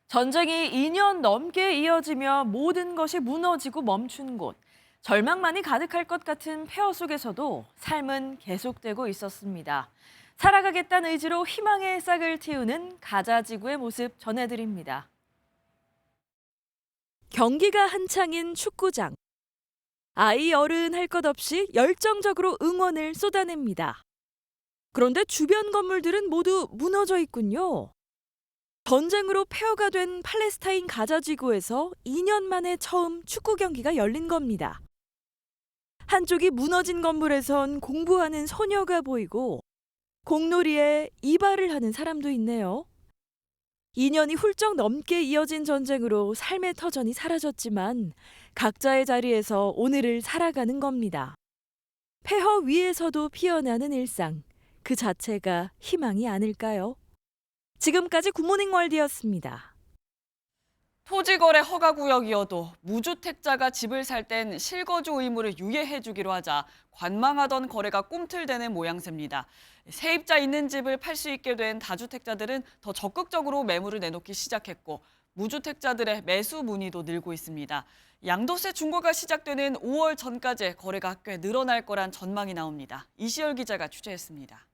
전쟁이 2년 넘게 이어지며 모든 것이 무너지고 멈춘 곳. 절망만이 가득할 것 같은 폐허 속에서도 삶은 계속되고 있었습니다. 살아가겠다는 의지로 희망의 싹을 틔우는 가자 지구의 모습 전해드립니다. 경기가 한창인 축구장. 아이 어른 할 것 없이 열정적으로 응원을 쏟아냅니다. 그런데 주변 건물들은 모두 무너져 있군요. 전쟁으로 폐허가 된 팔레스타인 가자 지구에서 2년 만에 처음 축구 경기가 열린 겁니다. 한쪽이 무너진 건물에선 공부하는 소녀가 보이고 공놀이에 이발을 하는 사람도 있네요. 2년이 훌쩍 넘게 이어진 전쟁으로 삶의 터전이 사라졌지만 각자의 자리에서 오늘을 살아가는 겁니다. 폐허 위에서도 피어나는 일상, 그 자체가 희망이 아닐까요? 지금까지 굿모닝 월드였습니다. 토지거래 허가구역이어도 무주택자가 집을 살 땐 실거주 의무를 유예해주기로 하자 관망하던 거래가 꿈틀대는 모양새입니다. 세입자 있는 집을 팔 수 있게 된 다주택자들은 더 적극적으로 매물을 내놓기 시작했고 무주택자들의 매수 문의도 늘고 있습니다. 양도세 중과가 시작되는 5월 전까지 거래가 꽤 늘어날 거란 전망이 나옵니다. 이시열 기자가 취재했습니다.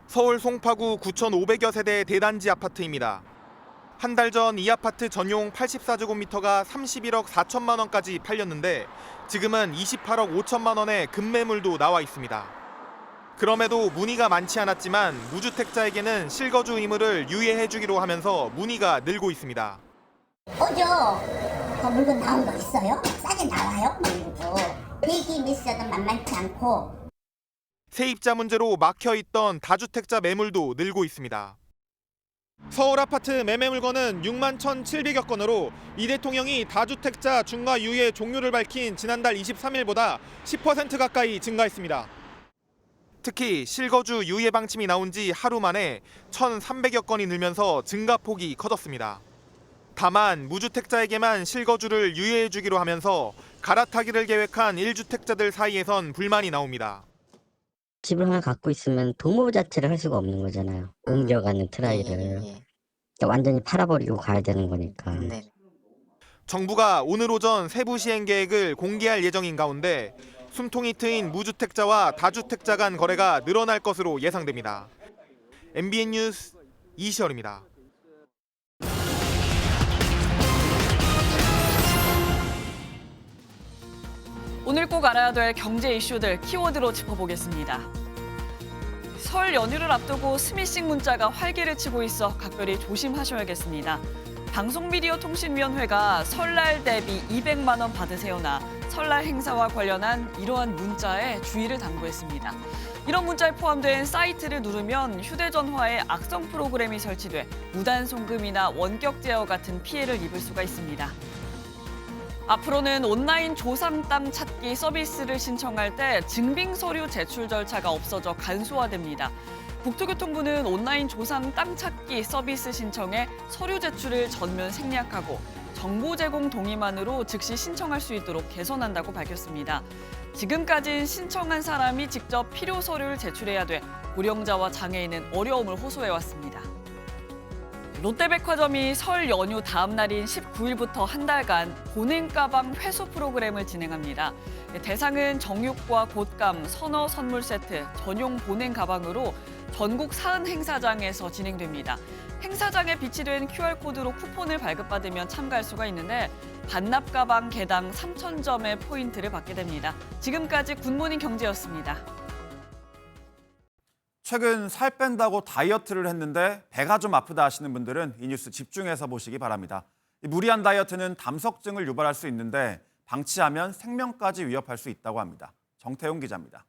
서울 송파구 9,500여 세대의 대단지 아파트입니다. 한 달 전 이 아파트 전용 84제곱미터가 31억 4천만 원까지 팔렸는데 지금은 28억 5천만 원의 급매물도 나와 있습니다. 그럼에도 문의가 많지 않았지만 무주택자에게는 실거주 의무를 유예해주기로 하면서 문의가 늘고 있습니다. 더 물건 나온 거 있어요? 싸게 나와요? 대기 미스도 만만치 않고. 세입자 문제로 막혀있던 다주택자 매물도 늘고 있습니다. 서울 아파트 매매 물건은 6만 1,700여 건으로 이 대통령이 다주택자 중과 유예 종료를 밝힌 지난달 23일보다 10% 가까이 증가했습니다. 특히 실거주 유예 방침이 나온 지 하루 만에 1,300여 건이 늘면서 증가폭이 커졌습니다. 다만 무주택자에게만 실거주를 유예해주기로 하면서 갈아타기를 계획한 1주택자들 사이에선 불만이 나옵니다. 집을 하나 갖고 있으면 도모 자체를 할 수가 없는 거잖아요. 옮겨가는 트라이를. 그러니까 완전히 팔아버리고 가야 되는 거니까. 정부가 오늘 오전 세부 시행 계획을 공개할 예정인 가운데 숨통이 트인 무주택자와 다주택자 간 거래가 늘어날 것으로 예상됩니다. MBN 뉴스 이시열입니다. 오늘 꼭 알아야 될 경제 이슈들 키워드로 짚어보겠습니다. 설 연휴를 앞두고 스미싱 문자가 활기를 치고 있어 각별히 조심하셔야겠습니다. 방송미디어통신위원회가 설날 대비 200만 원 받으세요나 설날 행사와 관련한 이러한 문자에 주의를 당부했습니다. 이런 문자에 포함된 사이트를 누르면 휴대전화에 악성 프로그램이 설치돼 무단 송금이나 원격 제어 같은 피해를 입을 수가 있습니다. 앞으로는 온라인 조상 땅 찾기 서비스를 신청할 때 증빙 서류 제출 절차가 없어져 간소화됩니다. 국토교통부는 온라인 조상 땅 찾기 서비스 신청에 서류 제출을 전면 생략하고 정보 제공 동의만으로 즉시 신청할 수 있도록 개선한다고 밝혔습니다. 지금까진 신청한 사람이 직접 필요 서류를 제출해야 돼 고령자와 장애인은 어려움을 호소해왔습니다. 롯데백화점이 설 연휴 다음 날인 19일부터 한 달간 보냉 가방 회수 프로그램을 진행합니다. 대상은 정육과 곶감, 선어 선물 세트, 전용 보냉 가방으로 전국 40행사장에서 진행됩니다. 행사장에 비치된 QR코드로 쿠폰을 발급받으면 참가할 수가 있는데 반납 가방 개당 3,000점의 포인트를 받게 됩니다. 지금까지 굿모닝 경제였습니다. 최근 살 뺀다고 다이어트를 했는데 배가 좀 아프다 하시는 분들은 이 뉴스 집중해서 보시기 바랍니다. 무리한 다이어트는 담석증을 유발할 수 있는데 방치하면 생명까지 위협할 수 있다고 합니다. 정태용 기자입니다.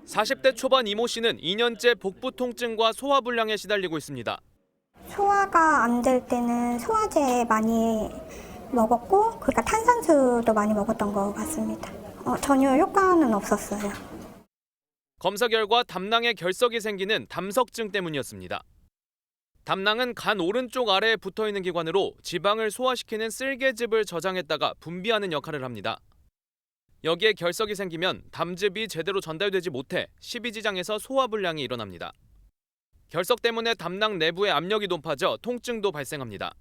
40대 초반 이모 씨는 2년째 복부 통증과 소화불량에 시달리고 있습니다. 소화가 안 될 때는 소화제 많이 먹었고, 그러니까 탄산수도 많이 먹었던 것 같습니다. 전혀 효과는 없었어요. 검사 결과 담낭에 결석이 생기는 담석증 때문이었습니다. 담낭은 간 오른쪽 아래에 붙어있는 기관으로 지방을 소화시키는 쓸개즙을 저장했다가 분비하는 역할을 합니다. 여기에 결석이 생기면 담즙이 제대로 전달되지 못해 십이지장에서 소화불량이 일어납니다. 결석 때문에 담낭 내부의 압력이 높아져 통증도 발생합니다.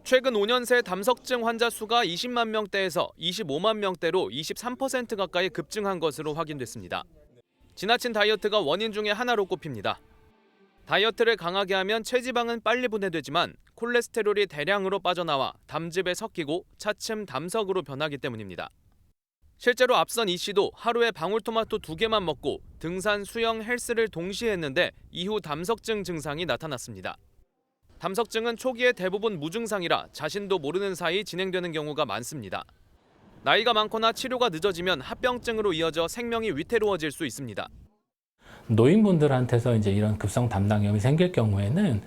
최근 5년 새 담석증 환자 수가 20만 명대에서 25만 명대로 23% 가까이 급증한 것으로 확인됐습니다. 지나친 다이어트가 원인 중에 하나로 꼽힙니다. 다이어트를 강하게 하면 체지방은 빨리 분해되지만 콜레스테롤이 대량으로 빠져나와 담즙에 섞이고 차츰 담석으로 변하기 때문입니다. 실제로 앞선 이 씨도 하루에 방울토마토 2개만 먹고 등산, 수영, 헬스를 동시에 했는데 이후 담석증 증상이 나타났습니다. 담석증은 초기에 대부분 무증상이라 자신도 모르는 사이 진행되는 경우가 많습니다. 나이가 많거나 치료가 늦어지면 합병증으로 이어져 생명이 위태로워질 수 있습니다. 노인분들한테서 이제 이런 급성 담낭염이 생길 경우에는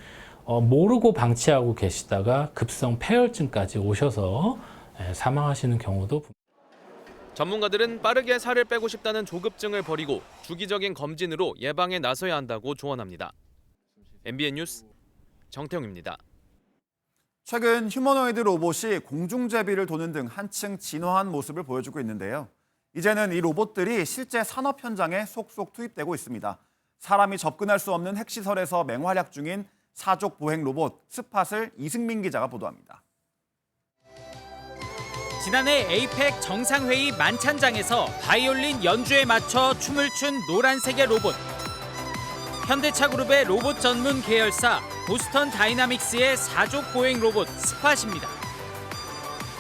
모르고 방치하고 계시다가 급성 폐혈증까지 오셔서 사망하시는 경우도. 전문가들은 빠르게 살을 빼고 싶다는 조급증을 버리고 주기적인 검진으로 예방에 나서야 한다고 조언합니다. MBN 뉴스 정태웅입니다. 최근 휴머노이드 로봇이 공중제비를 도는 등 한층 진화한 모습을 보여주고 있는데요. 이제는 이 로봇들이 실제 산업 현장에 속속 투입되고 있습니다. 사람이 접근할 수 없는 핵시설에서 맹활약 중인 사족 보행 로봇 스팟을 이승민 기자가 보도합니다. 지난해 에이펙 정상회의 만찬장에서 바이올린 연주에 맞춰 춤을 춘 노란색의 로봇. 현대차 그룹의 로봇 전문 계열사 보스턴 다이나믹스의 사족 보행 로봇 스팟입니다.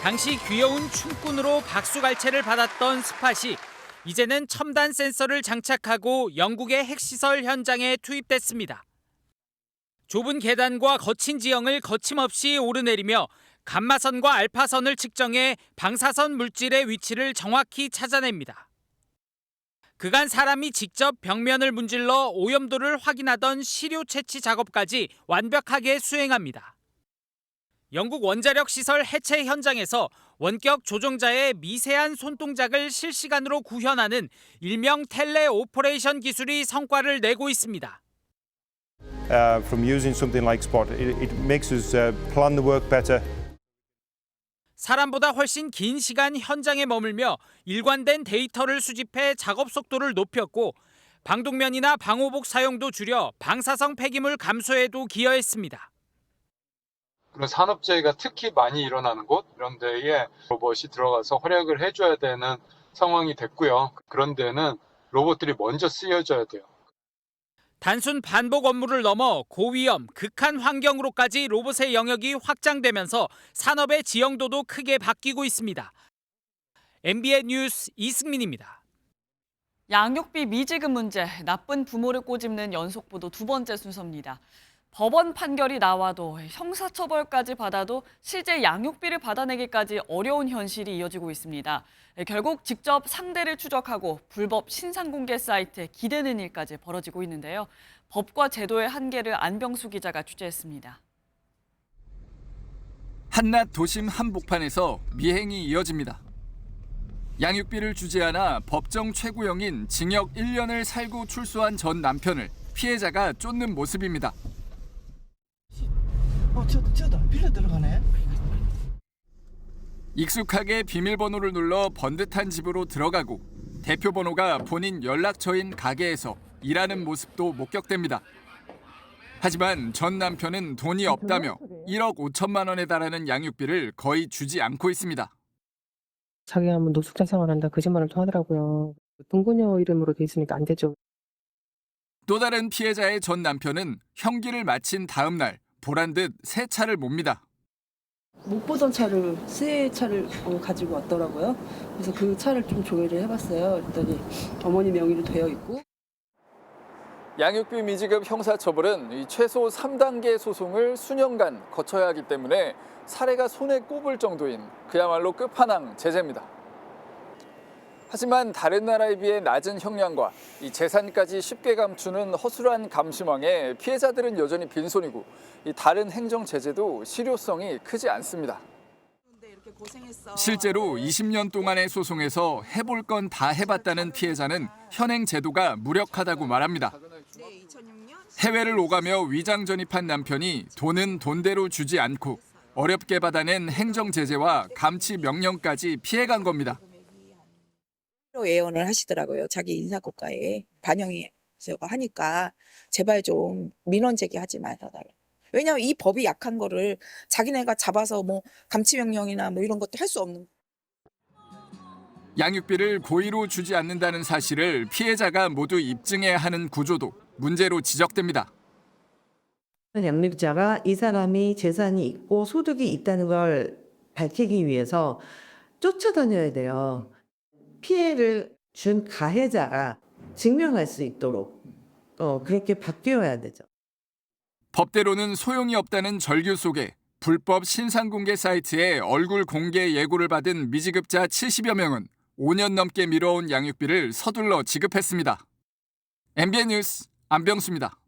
당시 귀여운 춤꾼으로 박수갈채를 받았던 스팟이 이제는 첨단 센서를 장착하고 영국의 핵시설 현장에 투입됐습니다. 좁은 계단과 거친 지형을 거침없이 오르내리며 감마선과 알파선을 측정해 방사선 물질의 위치를 정확히 찾아냅니다. 그간 사람이 직접 벽면을 문질러 오염도를 확인하던 시료 채취 작업까지 완벽하게 수행합니다. 영국 원자력 시설 해체 현장에서 원격 조종자의 미세한 손동작을 실시간으로 구현하는 일명 텔레 오퍼레이션 기술이 성과를 내고 있습니다. From using something like Spot, it makes us plan the work better. 사람보다 훨씬 긴 시간 현장에 머물며 일관된 데이터를 수집해 작업 속도를 높였고 방독면이나 방호복 사용도 줄여 방사성 폐기물 감소에도 기여했습니다. 그런 산업재해가 특히 많이 일어나는 곳 이런 데에 로봇이 들어가서 활약을 해줘야 되는 상황이 됐고요. 그런 데는 로봇들이 먼저 쓰여져야 돼요. 단순 반복 업무를 넘어 고위험, 극한 환경으로까지 로봇의 영역이 확장되면서 산업의 지형도도 크게 바뀌고 있습니다. MBN 뉴스 이승민입니다. 양육비 미지급 문제, 나쁜 부모를 꼬집는 연속보도 두 번째 순서입니다. 법원 판결이 나와도 형사처벌까지 받아도 실제 양육비를 받아내기까지 어려운 현실이 이어지고 있습니다. 결국 직접 상대를 추적하고 불법 신상공개 사이트에 기대는 일까지 벌어지고 있는데요. 법과 제도의 한계를 안병수 기자가 취재했습니다. 한낮 도심 한복판에서 미행이 이어집니다. 양육비를 주지 않아 법정 최고형인 징역 1년을 살고 출소한 전 남편을 피해자가 쫓는 모습입니다. 저다 빌려 들어가네. 익숙하게 비밀번호를 눌러 번듯한 집으로 들어가고 대표 번호가 본인 연락처인 가게에서 일하는 모습도 목격됩니다. 하지만 전 남편은 돈이 없다며 1억 5천만 원에 달하는 양육비를 거의 주지 않고 있습니다. 자기가 뭐 노숙자 생활한다 거짓말을 또 하더라고요. 동거녀 이름으로 돼 있으니까 안 되죠. 또 다른 피해자의 전 남편은 형기를 마친 다음 날 보란 듯 새 차를 몹니다. 못 보던 차를 새 차를 가지고 왔더라고요. 그래서 그 차를 좀 조회를 해봤어요. 그랬더니 어머니 명의로 되어 있고. 양육비 미지급 형사처벌은 최소 3단계 소송을 수년간 거쳐야 하기 때문에 사례가 손에 꼽을 정도인 그야말로 끝판왕 제재입니다. 하지만 다른 나라에 비해 낮은 형량과 이 재산까지 쉽게 감추는 허술한 감시망에 피해자들은 여전히 빈손이고 이 다른 행정 제재도 실효성이 크지 않습니다. 실제로 20년 동안의 소송에서 해볼 건 다 해봤다는 피해자는 현행 제도가 무력하다고 말합니다. 해외를 오가며 위장 전입한 남편이 돈은 돈대로 주지 않고 어렵게 받아낸 행정 제재와 감치 명령까지 피해간 겁니다. 예언을 하시더라고요. 자기 인사고과에 반영이 하니까 제발 좀 민원 제기하지 말아달라. 왜냐하면 이 법이 약한 거를 자기네가 잡아서 뭐 감치 명령이나 뭐 이런 것도 할 수 없는. 양육비를 고의로 주지 않는다는 사실을 피해자가 모두 입증해야 하는 구조도 문제로 지적됩니다. 양육자가 이 사람이 재산이 있고 소득이 있다는 걸 밝히기 위해서 쫓아다녀야 돼요. 피해를 준 가해자가 증명할 수 있도록 그렇게 바뀌어야 되죠. 법대로는 소용이 없다는 절규 속에 불법 신상공개 사이트에 얼굴 공개 예고를 받은 미지급자 70여 명은 5년 넘게 미뤄온 양육비를 서둘러 지급했습니다. MBN 뉴스 안병수입니다.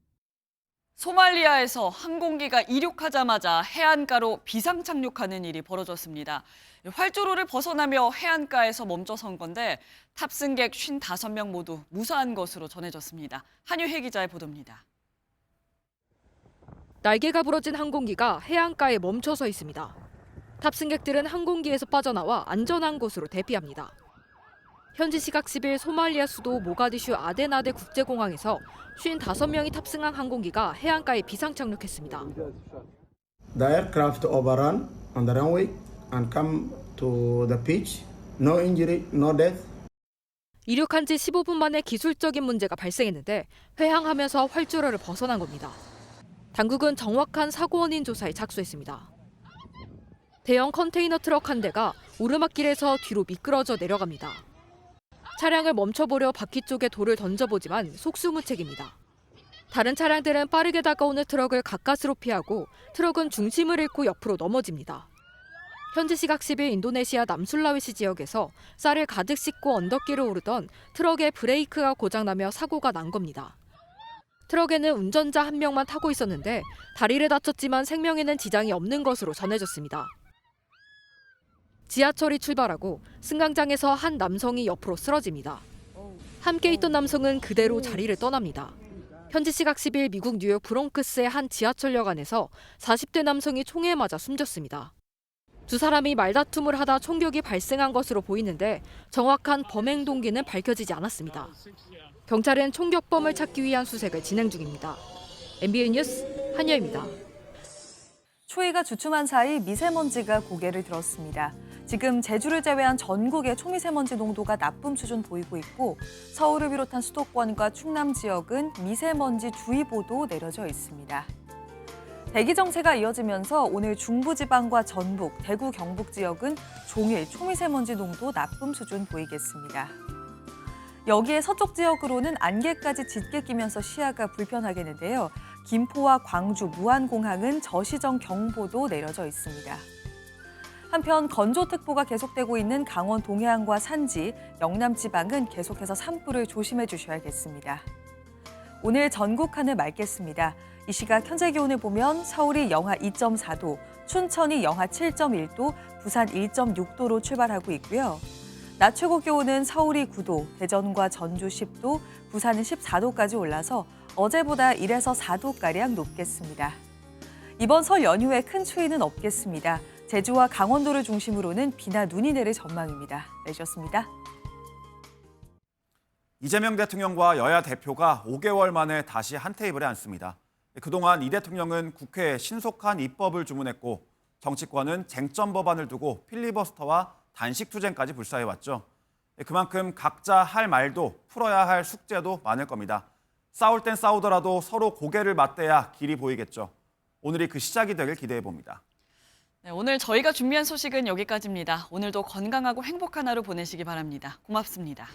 소말리아에서 항공기가 이륙하자마자 해안가로 비상 착륙하는 일이 벌어졌습니다. 활주로를 벗어나며 해안가에서 멈춰선 건데 탑승객 55명 모두 무사한 것으로 전해졌습니다. 한유혜 기자의 보도입니다. 날개가 부러진 항공기가 해안가에 멈춰서 있습니다. 탑승객들은 항공기에서 빠져나와 안전한 곳으로 대피합니다. 현지 시각 10일 소말리아 수도 모가디슈 아데나데 국제공항에서 55명이 탑승한 항공기가 해안가에 비상 착륙했습니다. The aircraft overran on the runway and come to the pitch. No injury, no death. 이륙한 지 15분 만에 기술적인 문제가 발생했는데 회항하면서 활주로를 벗어난 겁니다. 당국은 정확한 사고 원인 조사에 착수했습니다. 대형 컨테이너 트럭 한 대가 오르막길에서 뒤로 미끄러져 내려갑니다. 차량을 멈춰보려 바퀴 쪽에 돌을 던져보지만 속수무책입니다. 다른 차량들은 빠르게 다가오는 트럭을 가까스로 피하고 트럭은 중심을 잃고 옆으로 넘어집니다. 현지 시각 10일 인도네시아 남술라웨시 지역에서 쌀을 가득 싣고 언덕길을 오르던 트럭의 브레이크가 고장나며 사고가 난 겁니다. 트럭에는 운전자 1명만 타고 있었는데 다리를 다쳤지만 생명에는 지장이 없는 것으로 전해졌습니다. 지하철이 출발하고 승강장에서 한 남성이 옆으로 쓰러집니다. 함께 있던 남성은 그대로 자리를 떠납니다. 현지 시각 10일 미국 뉴욕 브롱크스의 한 지하철역 안에서 40대 남성이 총에 맞아 숨졌습니다. 두 사람이 말다툼을 하다 총격이 발생한 것으로 보이는데 정확한 범행 동기는 밝혀지지 않았습니다. 경찰은 총격범을 찾기 위한 수색을 진행 중입니다. MBN 뉴스 한여입니다. 추위가 주춤한 사이 미세먼지가 고개를 들었습니다. 지금 제주를 제외한 전국의 초미세먼지 농도가 나쁨 수준 보이고 있고 서울을 비롯한 수도권과 충남 지역은 미세먼지 주의보도 내려져 있습니다. 대기 정체가 이어지면서 오늘 중부지방과 전북, 대구, 경북 지역은 종일 초미세먼지 농도 나쁨 수준 보이겠습니다. 여기에 서쪽 지역으로는 안개까지 짙게 끼면서 시야가 불편하겠는데요. 김포와 광주, 무안공항은 저시정 경보도 내려져 있습니다. 한편 건조특보가 계속되고 있는 강원 동해안과 산지, 영남 지방은 계속해서 산불을 조심해 주셔야겠습니다. 오늘 전국 하늘 맑겠습니다. 이 시각 현재 기온을 보면 서울이 영하 2.4도, 춘천이 영하 7.1도, 부산 1.6도로 출발하고 있고요. 낮 최고 기온은 서울이 9도, 대전과 전주 10도, 부산은 14도까지 올라서 어제보다 1에서 4도가량 높겠습니다. 이번 설 연휴에 큰 추위는 없겠습니다. 제주와 강원도를 중심으로는 비나 눈이 내릴 전망입니다. 내주셨습니다. 이재명 대통령과 여야 대표가 5개월 만에 다시 한 테이블에 앉습니다. 그동안 이 대통령은 국회에 신속한 입법을 주문했고 정치권은 쟁점 법안을 두고 필리버스터와 단식 투쟁까지 불사해왔죠. 그만큼 각자 할 말도 풀어야 할 숙제도 많을 겁니다. 싸울 땐 싸우더라도 서로 고개를 맞대야 길이 보이겠죠. 오늘이 그 시작이 되길 기대해 봅니다. 네, 오늘 저희가 준비한 소식은 여기까지입니다. 오늘도 건강하고 행복한 하루 보내시기 바랍니다. 고맙습니다.